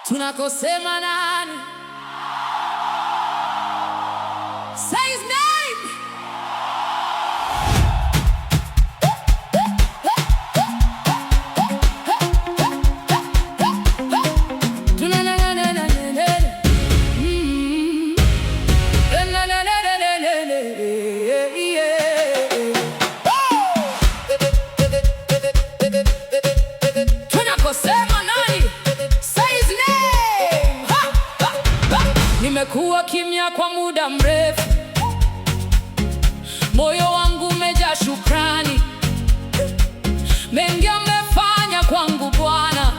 tunakosema nani? Say his name. Nimekuwa kimya kwa muda mrefu, moyo wangu umejaa shukrani. Mengi amefanya kwangu Bwana,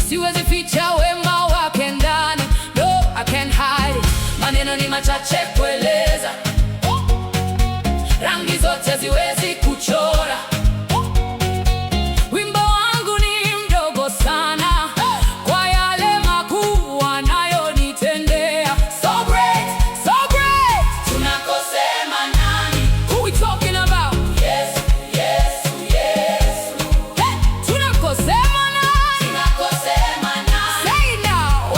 siwezi ficha wema wake ndani. No, I can't hide it. Maneno ni machache kueleza, rangi zote ziwezi kuchora. Wimbo wangu ni mdogo sana kwa yale makuu anayonitendea. So great, so great. Tunakosema nani? Who we talking about? Yesu, Yesu, Yesu. Hey, tunakosema nani? Tunakosema nani? Say it now.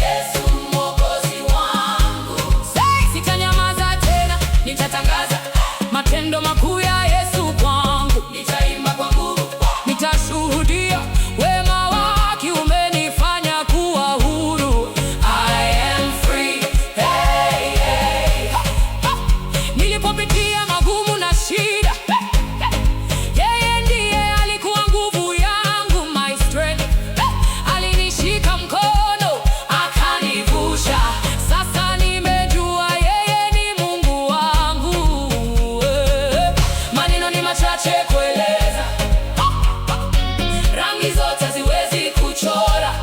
Yesu Mwokozi wangu. Say, sitanyamaza tena, nitatangaza matendo makuu ya Yesu kwangu. Nitaimba kwa nguvu, nitashuhudia wema wake umenifanya kuwa huru. I am free. Hey, hey. Nilipopitia magumu na shida, yeye ndiye alikuwa nguvu yangu, my strength. Alinishika mkono akanivusha. Sasa nimejua yeye ni Mungu wangu. Maneno ni machache kueleza, rangi zote ziwezi kuchora.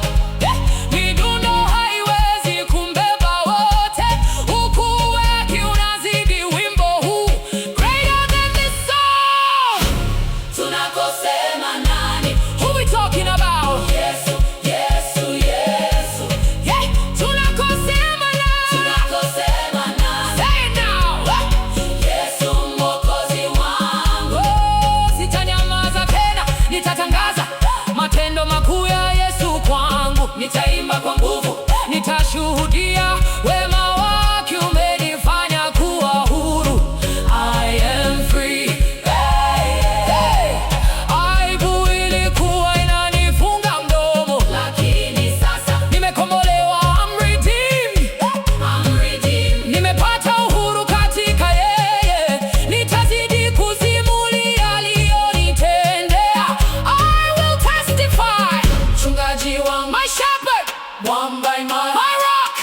Midundo haiwezi kumbeba wote, ukuu wake unazidi wimbo huu. Greater than this song. Tunakosema nani? Who we talking about? Yesu, Yesu, Yesu. Yeah, tunakosema nani? Tunakosema nani? Say it now. Yesu Mwokozi wangu. Oh, sitanyamaza tena, nitatangaza matendo makuu ya Yesu kwangu. Nitaimba kwa nguvu, nitashuhudia wema wake umenifanya kuwa huru. I am free. Hey, hey. Aibu ilikuwa inanifunga mdomo, lakini sasa nimekombolewa. I'm redeemed. I'm redeemed. Nimepata uhuru katika yeye, nitazidi kusimulia aliyonitendea. I will testify. Mchungaji wangu, my shepherd, mwamba imara, my rock,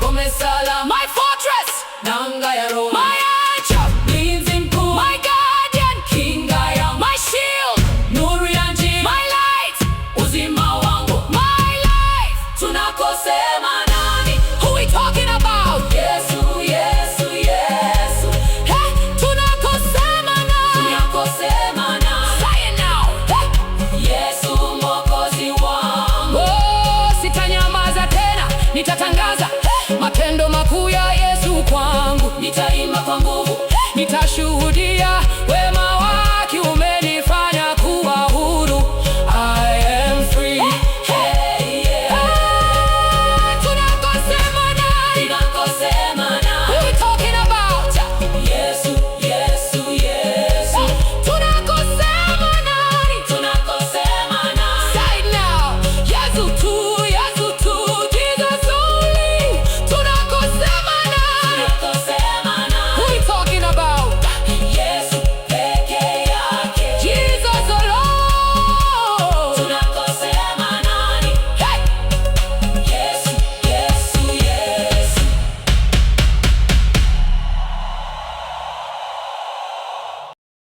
ngome salama, my fortress, nanga ya roho, my anchor, mlinzi mkuu, my guardian, kinga yangu, my shield, nuru ya njia, my light, uzima wangu, my life. Tunakosema nani? Who we talking about? Yesu, Yesu, Yesu. Hey, tunakosema nani? Tunakosema nani? Say it now. Hey, Yesu Mwokozi wangu. Oh, sitanyamaza tena, nitatangaza matendo makuu ya Yesu kwangu. Nitaimba kwa nguvu, nitashuhudia